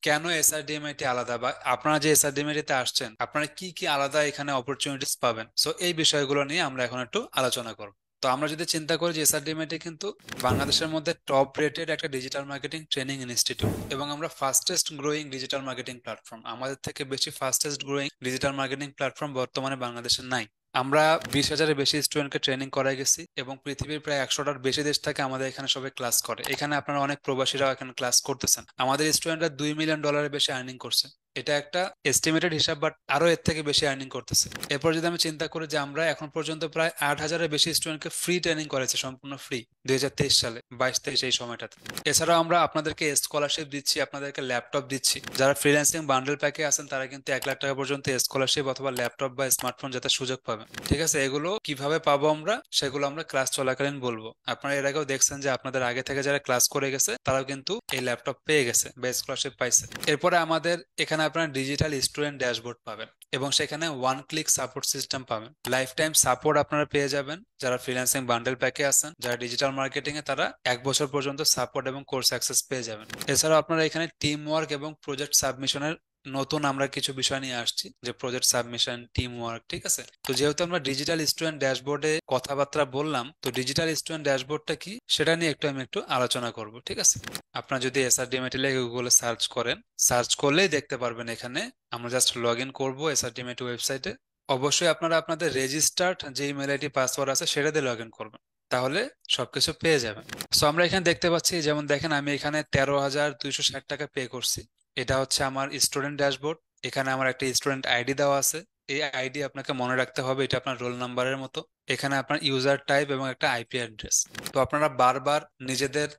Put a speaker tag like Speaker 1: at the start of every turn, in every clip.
Speaker 1: কেন এসআরডিএমআইটি আলাদা, বা আপনারা যে এসআরডিএমআইটিতে আসছেন আপনারা কি কি আলাদা এখানে অপরচুনিটিস পাবেন, সো এই বিষয়গুলো নিয়ে আমরা এখন একটু আলোচনা করব। তো আমরা যদি চিন্তা করি যে এসআরডিএমআইটি কিন্তু বাংলাদেশের মধ্যে টপ রেটেড একটা ডিজিটাল মার্কেটিং ট্রেনিং ইনস্টিটিউট, এবং আমরা fastest growing digital marketing platform. আমাদের থেকে বেশি fastest growing digital marketing platform বর্তমানে বাংলাদেশে নাই। আমরা 20,000-এর বেশি স্টুডেন্টকে ট্রেনিং করাই গেছি, এবং পৃথিবীর প্রায় 100টার বেশি দেশ থেকে আমাদের এখানে সবাই ক্লাস করে। এখানে আপনারা অনেক প্রবাসীরাও এখানে ক্লাস করতেছেন। আমাদের স্টুডেন্টরা $2 মিলিয়ন বেশি আর্নিং করছে। এটা একটা এস্টিমেটেড হিসাব, বাট আরো এর থেকে বেশি আর্নিং করতেছে। এরপর যদি আমি চিন্তা করি যে আমরা এখন পর্যন্ত প্রায় 8,000-এর বেশি স্টুডেন্টকে ফ্রি ট্রেনিং করেছি, সম্পূর্ণ ফ্রি, 2023 সালে, 22-23 এই সময়টাতে। এছাড়াও আমরা আপনাদেরকে স্কলারশিপ দিচ্ছি, আপনাদেরকে ল্যাপটপ দিচ্ছি। যারা ফ্রিল্যান্সিং বান্ডেল প্যাকে আছেন তারা কিন্তু 1 লাখ টাকা পর্যন্ত স্কলারশিপ অথবা ল্যাপটপ বা স্মার্টফোন যাতে সুযোগ পাবেন। ঠিক আছে, এগুলো কিভাবে পাবো আমরা, সেগুলো আমরা ক্লাস চলাকালীন বলবো। আপনারা এর আগেও দেখছেন যে আপনাদের আগে থেকে যারা ক্লাস করে গেছে তারাও কিন্তু এই ল্যাপটপ পেয়ে গেছে বা স্কলারশিপ পাইছে। এরপরে আমাদের এখানে আপনারা ডিজিটাল স্টুডেন্ট ড্যাশবোর্ড পাবেন, এবং সেখানে ওয়ান ক্লিক সাপোর্ট সিস্টেম পাবেন। লাইফ টাইম সাপোর্ট আপনারা পেয়ে যাবেন যারা ফ্রিল্যান্সিং বান্ডেল প্যাকে আছেন। যারা ডিজিটাল মার্কেটিং এ তারা 1 বছর পর্যন্ত সাপোর্ট এবং কোর্স অ্যাক্সেস পেয়ে যাবেন। এছাড়াও আপনারা এখানে টিম ওয়ার্ক এবং প্রজেক্ট সাবমিশনের নতুন আমরা কিছু বিষয় নিয়ে আসছি, যে প্রজেক্ট সাবমিশন, টিম ওয়ার্ক। ঠিক আছে, তো যেহেতু আমরা ডিজিটাল স্টুডেন্ট ড্যাশবোর্ডে কথাবার্তা বললাম, তো ডিজিটাল স্টুডেন্ট ড্যাশবোর্ডটা কি সেটা নিয়ে আমি একটু আলোচনা করব। ঠিক আছে, আপনারা যদি এসআরডিএমএটি লিখে গুগলে সার্চ করেন, সার্চ করলেই দেখতে পারবেন। এখানে আমরা জাস্ট লগ ইন করবো এসআরডিএমএটি ওয়েবসাইটে। অবশ্যই আপনারা আপনাদের রেজিস্টার্ড যে ইমেল আইডি পাসওয়ার্ড আছে সেটা দিয়ে লগ ইন করবেন, তাহলে সবকিছু পেয়ে যাবেন। সো আমরা এখানে দেখতে পাচ্ছি, যেমন দেখেন আমি এখানে 13,260 টাকা পে করছি। এটা হচ্ছে আমার স্টুডেন্ট ড্যাশবোর্ড। এখানে আমার একটা স্টুডেন্ট আইডি দেওয়া আছে। এই আইডি আপনাকে মনে রাখতে হবে, এটা আপনার রোল নাম্বারের মতো। এখানে আপনার ইউজার টাইপ এবং একটা আইপি অ্যাড্রেস। তো আপনারা বারবার নিজেদের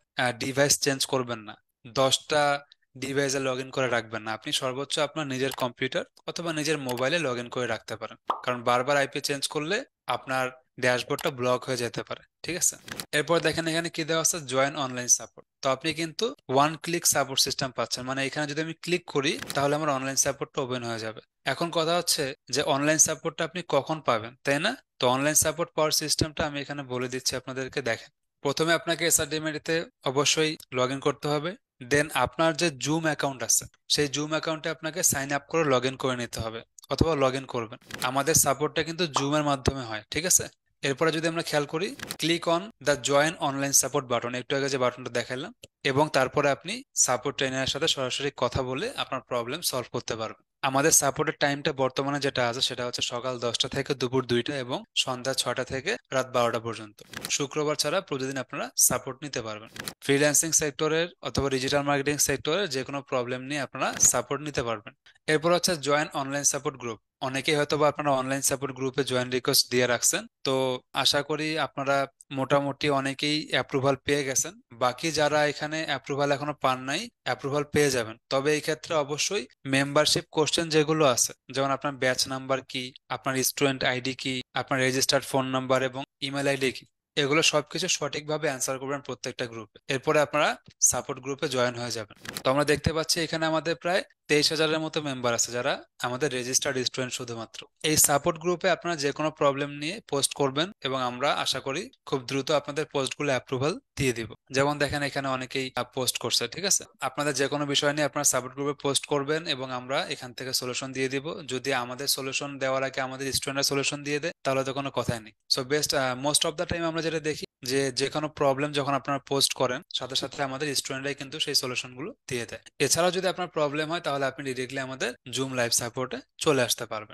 Speaker 1: ডিভাইস চেঞ্জ করবেন না, 10টা ডিভাইসে লগ ইন করে রাখবেন না। আপনি সর্বোচ্চ আপনার নিজের কম্পিউটার অথবা নিজের মোবাইলে লগ ইন করে রাখতে পারেন, কারণ বারবার আইপি চেঞ্জ করলে আপনার ড্যাশবোর্ডটা ব্লক হয়ে যেতে পারে। ঠিক আছে, এরপর দেখেন এখানে কি দেওয়া আছে, জয়েন অনলাইন সাপোর্ট। তো আপনি কিন্তু ওয়ান ক্লিক সাপোর্ট সিস্টেম পাচ্ছেন, মানে এখানে যদি আমি ক্লিক করি তাহলে আমার অনলাইন সাপোর্টটা ওপেন হয়ে যাবে। এখন কথা হচ্ছে যে অনলাইন সাপোর্টটা আপনি কখন পাবেন, তাই না? তো অনলাইন সাপোর্ট পাওয়ার সিস্টেমটা আমি এখানে বলে দিচ্ছি আপনাদেরকে। দেখেন, প্রথমে আপনাকে এসআরডিএমএটি তে অবশ্যই লগ ইন করতে হবে। দেন আপনার যে জুম অ্যাকাউন্ট আছে সেই জুম অ্যাকাউন্টে আপনাকে সাইন আপ করে লগ ইন করে নিতে হবে, অথবা লগ ইন করবেন। আমাদের সাপোর্টটা কিন্তু জুমের মাধ্যমে হয়। ঠিক আছে, এরপরে যদি আমরা খেয়াল করি, click on the join online support button, একটু আগে যে বাটনটা দেখালাম, এবং তারপরে আপনি সাপোর্ট ট্রেনারের সাথে সরাসরি কথা বলে আপনার প্রবলেম সলভ করতে পারবেন। আমাদের সাপোর্টের টাইমটা বর্তমানে যেটা আছে সেটা হচ্ছে সকাল 10টা থেকে দুপুর 2টা এবং সন্ধ্যা 6টা থেকে রাত 12টা পর্যন্ত। শুক্রবার ছাড়া প্রতিদিন আপনারা সাপোর্ট নিতে পারবেন। ফ্রিল্যান্সিং সেক্টরের অথবা ডিজিটাল মার্কেটিং সেক্টরের যে কোনো প্রবলেম নিয়ে আপনারা সাপোর্ট নিতে পারবেন। এরপর হচ্ছে জয়েন অনলাইন সাপোর্ট গ্রুপ। অনেকেই হয়তো বা আপনারা অনলাইন সাপোর্ট গ্রুপে জয়েন রিকোয়েস্ট দিয়ে রাখছেন, তো আশা করি আপনারা মোটামুটি অনেকেই অ্যাপ্রুভাল পেয়ে গেছেন। বাকি যারা এখানে অ্যাপ্রুভাল এখনো পান নাই, অ্যাপ্রুভাল পেয়ে যাবেন। তবে এই ক্ষেত্রে অবশ্যই মেম্বারশিপ কোশ্চেন যেগুলো আছে, যেমন আপনার ব্যাচ নাম্বার কি, আপনার স্টুডেন্ট আইডি কি, আপনার রেজিস্টার্ড ফোন নাম্বার এবং ইমেল আইডি কি, এগুলো সবকিছু সঠিকভাবে অ্যান্সার করবেন প্রত্যেকটা গ্রুপে। এরপরে আপনারা সাপোর্ট গ্রুপে জয়েন হয়ে যাবেন। তো আমরা দেখতে পাচ্ছি এখানে আমাদের প্রায় 23,000-এর মতো মেম্বার আছে যারা আমাদের রেজিস্টার্ড স্টুডেন্ট শুধুমাত্র। এই সাপোর্ট গ্রুপে আপনারা যে কোনো প্রবলেম নিয়ে পোস্ট করবেন, এবং আমরা আশা করি খুব দ্রুত আপনাদের পোস্টগুলো অ্যাপ্রুভাল দিয়ে দিব। যেমন দেখেন এখানে অনেকেই পোস্ট করছে। ঠিক আছে, আপনাদের যে কোনো বিষয় নিয়ে আপনারা সাপোর্ট গ্রুপে পোস্ট করবেন, এবং আমরা এখান থেকে সলিউশন দিয়ে দিব। যদি আমাদের সলিউশন দেওয়ার আগে আমাদের স্টুডেন্টরা সলিউশন দিয়ে দেয় তাহলে তো কোনো কথাই নেই। So best, most of the time আমরা যেটা দেখি যে যে কোনো প্রবলেম যখন আপনারা পোস্ট করেন সাথে সাথে আমাদের স্টুডেন্টরাই কিন্তু সেই সলিউশন গুলো দিয়ে দেয়। এছাড়াও যদি আপনার প্রবলেম হয় তাহলে আপনি ডিরেক্টলি আমাদের জুম লাইভ সাপোর্টে চলে আসতে পারবেন।